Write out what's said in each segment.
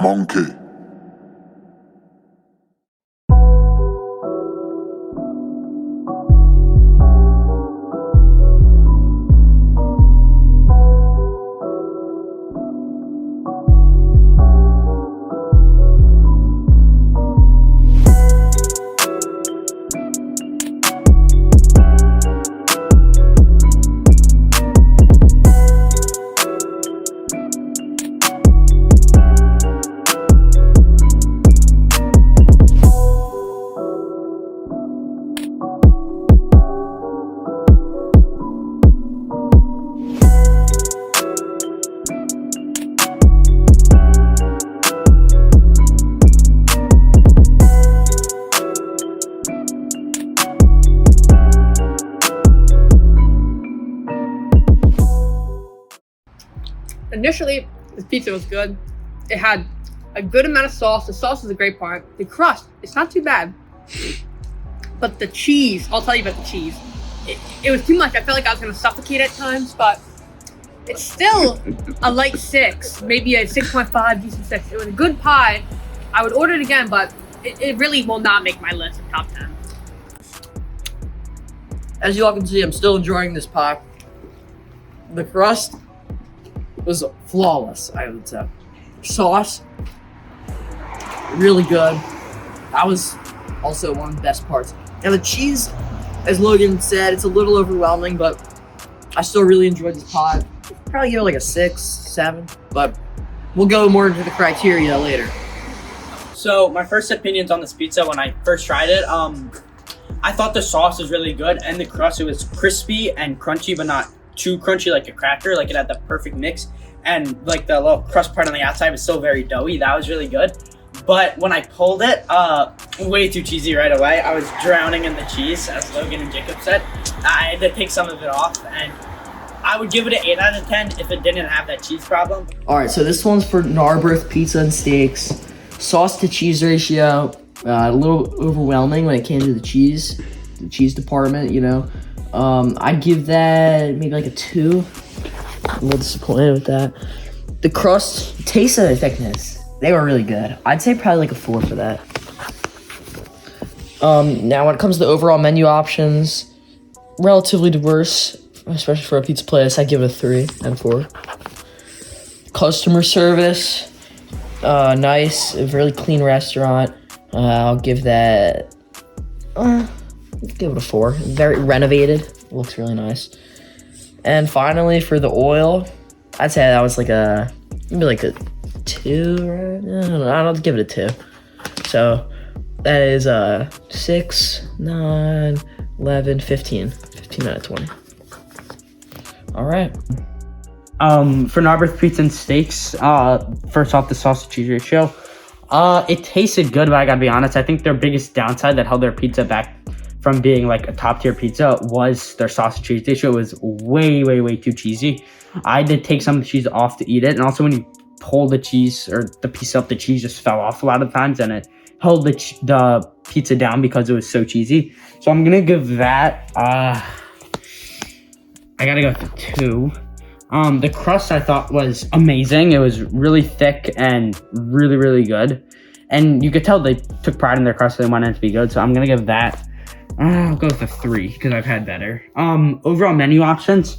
Monkey. Initially, the pizza was good. It had a good amount of sauce. The sauce is the great part. The crust, it's not too bad. But the cheese, I'll tell you about the cheese. It was too much. I felt like I was going to suffocate at times, but it's still a light 6, maybe a 6.5, decent 6. It was a good pie. I would order it again, but it really will not make my list of top 10. As you all can see, I'm still enjoying this pie. The crust was flawless, I would say. Sauce, really good. That was also one of the best parts. And the cheese, as Logan said, it's a little overwhelming, but I still really enjoyed this pie. Probably give it like a 6, 7, but we'll go more into the criteria later. So my first opinions on this pizza when I first tried it, I thought the sauce was really good, and the crust, it was crispy and crunchy, but not too crunchy like a cracker. Like, it had the perfect mix, and like the little crust part on the outside was still very doughy. That was really good. But when I pulled it, way too cheesy right away. I was drowning in the cheese, as Logan and Jacob said. I had to take some of it off, and I would give it an 8 out of 10 if it didn't have that cheese problem. All right, so this one's for Narberth Pizza and Steaks. Sauce to cheese ratio, a little overwhelming when it came to the cheese department, you know. I'd give that maybe like a 2. I'm a little disappointed with that. The crust, taste and thickness, they were really good. I'd say probably like a 4 for that. Now when it comes to the overall menu options, relatively diverse, especially for a pizza place. I give it a 3 out of 4. Customer service, nice, a really clean restaurant. I'll give that, give it a 4. Very renovated, looks really nice. And finally, for the oil, I'd say that was like maybe like a 2, right? I don't know, I'll give it a 2. So that is 6, 9, 11, 15 out of 20. All right. For Narberth Pizza and Steaks, first off, the sauce to cheese ratio. It tasted good, but I gotta be honest, I think their biggest downside that held their pizza back from being like a top tier pizza was their sauce to cheese ratio. It was way too cheesy. I did take some of the cheese off to eat it, and also when you pull the cheese or the piece up, the cheese just fell off a lot of times, and it held the pizza down because it was so cheesy. So I'm gonna give that, I gotta go for 2. The crust I thought was amazing. It was really thick and really good. And you could tell they took pride in their crust, so they wanted it to be good. So I'm gonna give that, I'll go with a 3 because I've had better. Overall menu options.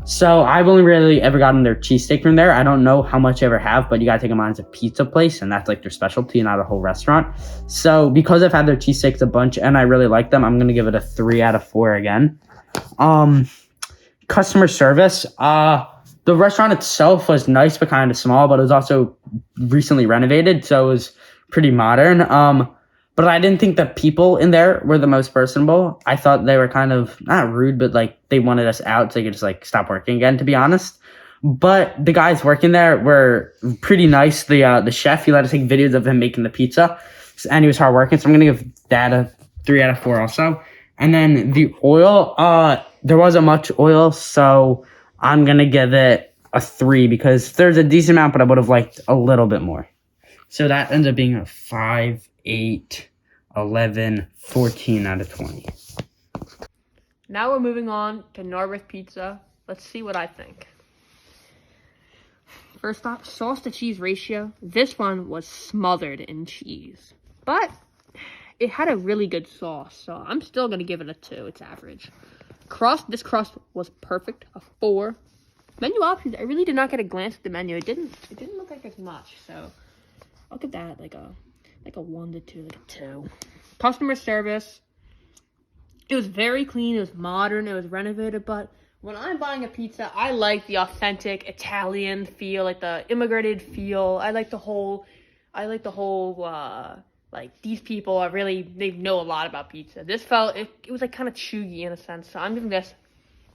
So I've only really ever gotten their cheesesteak from there. I don't know how much I ever have, but you gotta take them on as a pizza place, and that's like their specialty, not a whole restaurant. So because I've had their cheesesteaks a bunch and I really like them, I'm gonna give it a 3 out of 4 again. Customer service. The restaurant itself was nice but kind of small, but it was also recently renovated, so it was pretty modern. But I didn't think the people in there were the most personable. I thought they were kind of, not rude, but like they wanted us out so they could just like stop working again, to be honest. But the guys working there were pretty nice. The chef, he let us take videos of him making the pizza, and he was hardworking, so I'm going to give that a 3 out of 4 also. And then the oil, there wasn't much oil, so I'm going to give it a 3 because there's a decent amount, but I would have liked a little bit more. So that ends up being a 5, 8, 11, 14 out of 20. Now we're moving on to Narberth Pizza. Let's see what I think. First off, sauce to cheese ratio. This one was smothered in cheese. But it had a really good sauce, so I'm still going to give it a 2. It's average. This crust was perfect, a 4. Menu options, I really did not get a glance at the menu. It didn't look like there's much, so I'll give that like a 1 to 2, like a 2. Customer service, it was very clean, it was modern, it was renovated, but when I'm buying a pizza, I like the authentic Italian feel, like the immigrated feel. I like the whole, like, these people are really, they know a lot about pizza. This felt, it was like kind of chewy in a sense, so I'm giving this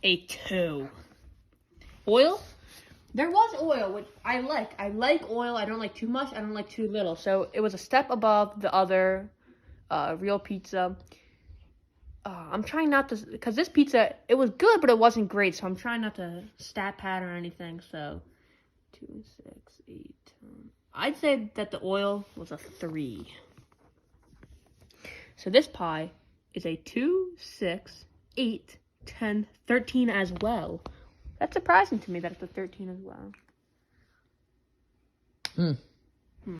a 2. Oil? There was oil, which I like. I like oil. I don't like too much. I don't like too little. So it was a step above the other real pizza. I'm trying not to, because this pizza, it was good, but it wasn't great. So I'm trying not to stat pad or anything. So 2, 6, 8, 10. I'd say that the oil was a 3. So this pie is a 2, 6, 8, 10, 13 as well. That's surprising to me that it's a 13 as well.